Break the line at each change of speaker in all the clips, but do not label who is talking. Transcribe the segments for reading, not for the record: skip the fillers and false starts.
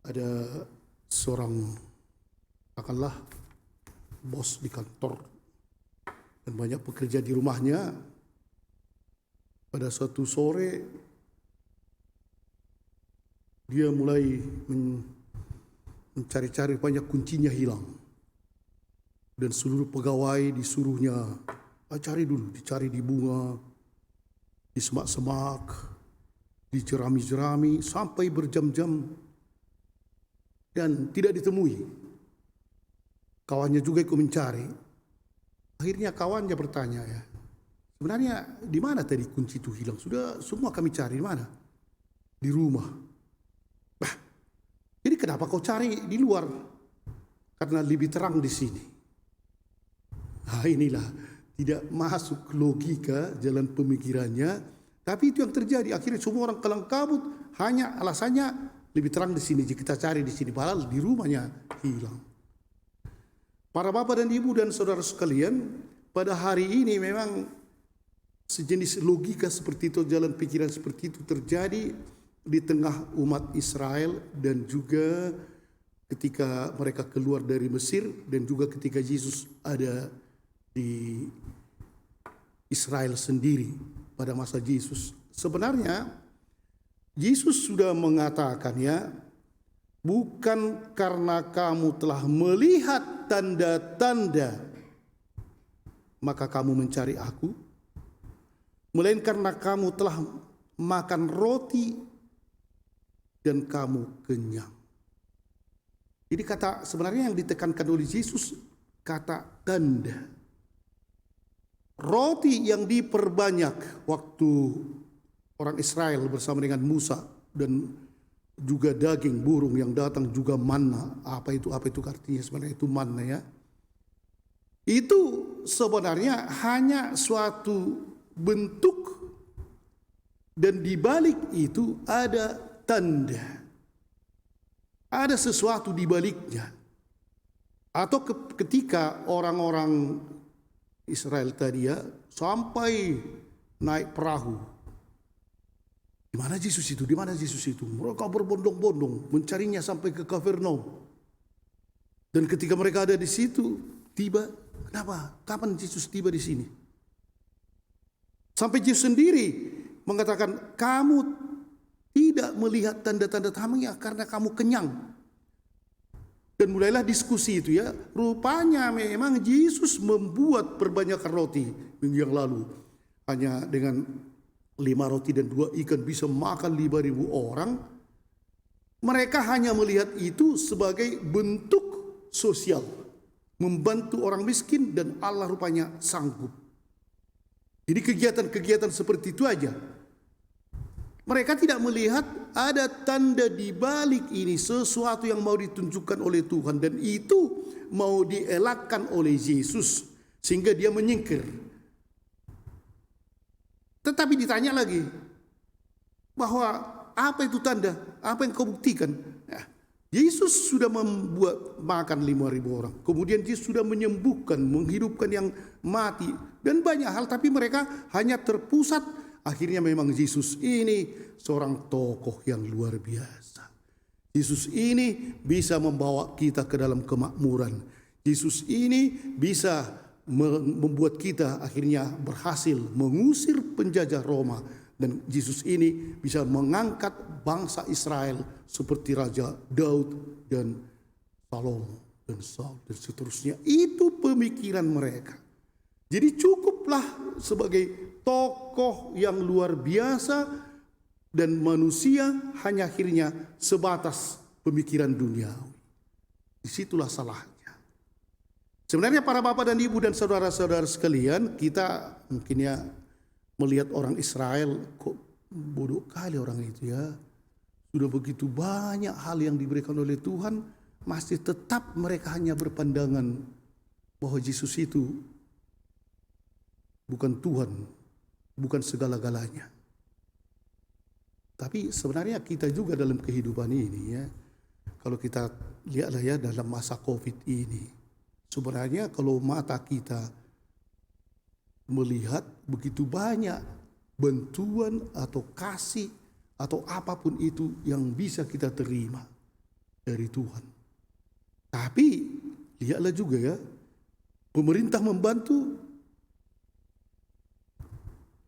ada seorang katakanlah bos di kantor dan banyak pekerja di rumahnya. Pada suatu sore dia mulai mencari-cari, banyak kuncinya hilang, dan seluruh pegawai disuruhnya cari dulu, dicari di bunga, di semak-semak, di jerami-jerami sampai berjam-jam dan tidak ditemui. Kawannya juga ikut mencari. Akhirnya kawannya bertanya, sebenarnya di mana tadi kunci itu hilang? Sudah semua kami cari, di mana? Di rumah. Bah, jadi kenapa kau cari di luar? Karena lebih terang di sini. Nah, inilah tidak masuk logika jalan pemikirannya, tapi itu yang terjadi. Akhirnya semua orang kelang kabut, hanya alasannya lebih terang di sini, jika kita cari di sini, padahal di rumahnya hilang. Para bapak dan ibu dan saudara sekalian, pada hari ini memang sejenis logika seperti itu, jalan pikiran seperti itu terjadi di tengah umat Israel, dan juga ketika mereka keluar dari Mesir, dan juga ketika Yesus ada di Israel sendiri pada masa Yesus. Sebenarnya Yesus sudah mengatakannya, bukan karena kamu telah melihat tanda-tanda maka kamu mencari aku, melainkan karena kamu telah makan roti dan kamu kenyang. Jadi kata sebenarnya yang ditekankan oleh Yesus kata tanda. Roti yang diperbanyak waktu orang Israel bersama dengan Musa, dan juga daging burung yang datang, juga manna. Apa itu artinya sebenarnya itu manna ya? Itu sebenarnya hanya suatu bentuk, dan di balik itu ada tanda. Ada sesuatu di baliknya. Atau ketika orang-orang Israel tadi sampai naik perahu, di mana Yesus itu? Di mana Yesus itu? Mereka berbondong-bondong mencarinya sampai ke Kapernaum. Dan ketika mereka ada di situ, tiba, kenapa? Kapan Yesus tiba di sini? Sampai Yesus sendiri mengatakan, kamu tidak melihat tanda-tanda kami karena kamu kenyang. Dan mulailah diskusi itu ya. Rupanya memang Yesus membuat perbanyakan roti minggu yang lalu. Hanya dengan 5 roti dan 2 ikan bisa makan 5.000 orang. Mereka hanya melihat itu sebagai bentuk sosial, membantu orang miskin, dan Allah rupanya sanggup. Jadi kegiatan-kegiatan seperti itu aja. Mereka tidak melihat ada tanda di balik ini, sesuatu yang mau ditunjukkan oleh Tuhan, dan itu mau dielakkan oleh Yesus sehingga dia menyingkir. Tetapi ditanya lagi bahwa apa itu tanda? Apa yang kau buktikan? Yesus sudah membuat makan 5.000 orang. Kemudian Yesus sudah menyembuhkan, menghidupkan yang mati, dan banyak hal. Tapi mereka hanya terpusat. Akhirnya memang Yesus ini seorang tokoh yang luar biasa. Yesus ini bisa membawa kita ke dalam kemakmuran. Yesus ini bisa membuat kita akhirnya berhasil mengusir penjajah Roma, dan Yesus ini bisa mengangkat bangsa Israel seperti Raja Daud dan Salomo dan Saul dan seterusnya. Itu pemikiran mereka. Jadi cukuplah sebagai tokoh yang luar biasa, dan manusia hanya akhirnya sebatas pemikiran duniawi. Disitulah salahnya. Sebenarnya para bapak dan ibu dan saudara-saudara sekalian, kita mungkin melihat orang Israel, kok bodoh kali orang itu ya. Sudah begitu banyak hal yang diberikan oleh Tuhan, masih tetap mereka hanya berpandangan bahwa Yesus itu bukan Tuhan, bukan segala-galanya. Tapi sebenarnya kita juga dalam kehidupan ini kalau kita lihatlah dalam masa COVID ini, sebenarnya kalau mata kita melihat begitu banyak bantuan atau kasih atau apapun itu yang bisa kita terima. dari Tuhan. Tapi lihatlah juga ya, pemerintah membantu,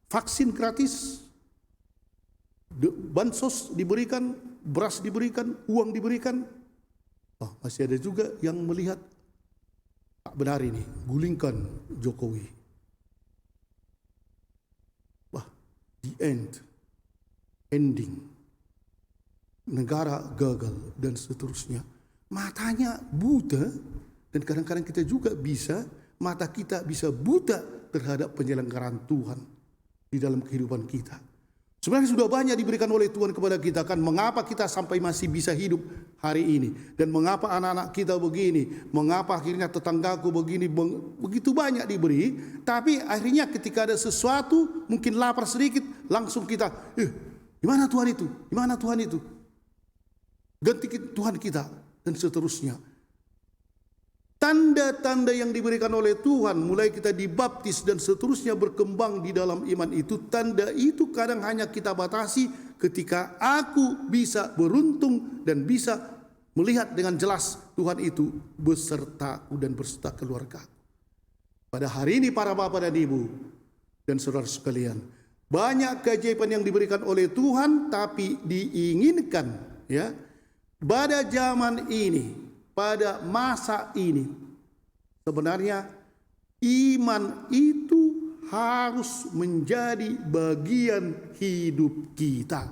vaksin gratis, bansos diberikan, beras diberikan, uang diberikan. Masih ada juga yang melihat tak benar ini, gulingkan Jokowi. The ending, negara gagal dan seterusnya. Matanya buta, dan kadang-kadang kita juga mata kita bisa buta terhadap penyelenggaraan Tuhan di dalam kehidupan kita. Sebenarnya sudah banyak diberikan oleh Tuhan kepada kita, kan mengapa kita sampai masih bisa hidup hari ini, dan mengapa anak-anak kita begini, mengapa akhirnya tetanggaku begini, begitu banyak diberi, tapi akhirnya ketika ada sesuatu mungkin lapar sedikit langsung kita, di mana Tuhan itu? Di mana Tuhan itu? Ganti Tuhan kita dan seterusnya. Tanda-tanda yang diberikan oleh Tuhan, mulai kita dibaptis dan seterusnya berkembang di dalam iman itu, tanda itu kadang hanya kita batasi ketika aku bisa beruntung dan bisa melihat dengan jelas Tuhan itu besertaku dan beserta keluarga. Pada hari ini para bapak dan ibu dan saudara sekalian, banyak keajaiban yang diberikan oleh Tuhan, tapi diinginkan ya pada zaman ini, pada masa ini, sebenarnya iman itu harus menjadi bagian hidup kita.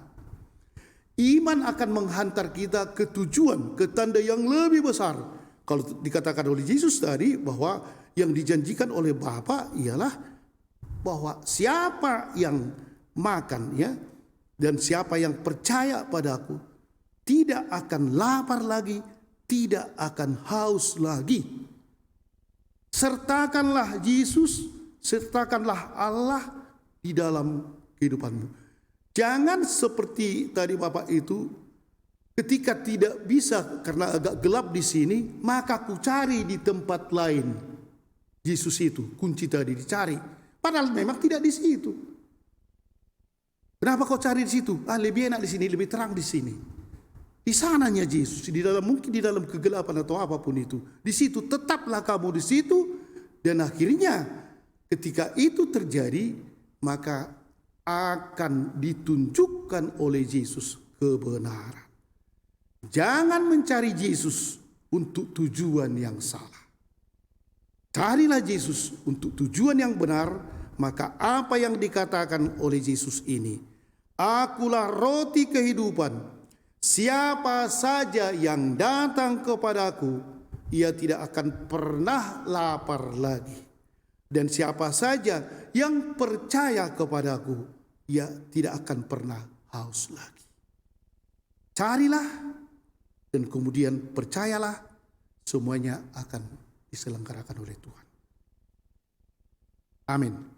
Iman akan menghantar kita ke tujuan, ke tanda yang lebih besar. Kalau dikatakan oleh Yesus tadi bahwa yang dijanjikan oleh Bapa ialah bahwa siapa yang makan ya, dan siapa yang percaya padaku tidak akan lapar lagi, tidak akan haus lagi. Sertakanlah Yesus, sertakanlah Allah di dalam kehidupanmu. Jangan seperti tadi Bapak itu, ketika tidak bisa karena agak gelap di sini, maka ku cari di tempat lain. Yesus itu kunci tadi dicari, padahal memang tidak di situ. Kenapa kau cari di situ? Lebih enak di sini, lebih terang di sini. Di sananya Yesus, mungkin di dalam kegelapan atau apapun itu. Di situ tetaplah kamu di situ, dan akhirnya ketika itu terjadi, maka akan ditunjukkan oleh Yesus kebenaran. Jangan mencari Yesus untuk tujuan yang salah. Carilah Yesus untuk tujuan yang benar, maka apa yang dikatakan oleh Yesus ini, akulah roti kehidupan. Siapa saja yang datang kepadaku, ia tidak akan pernah lapar lagi. Dan siapa saja yang percaya kepadaku, ia tidak akan pernah haus lagi. Carilah dan kemudian percayalah, semuanya akan diselenggarakan oleh Tuhan. Amin.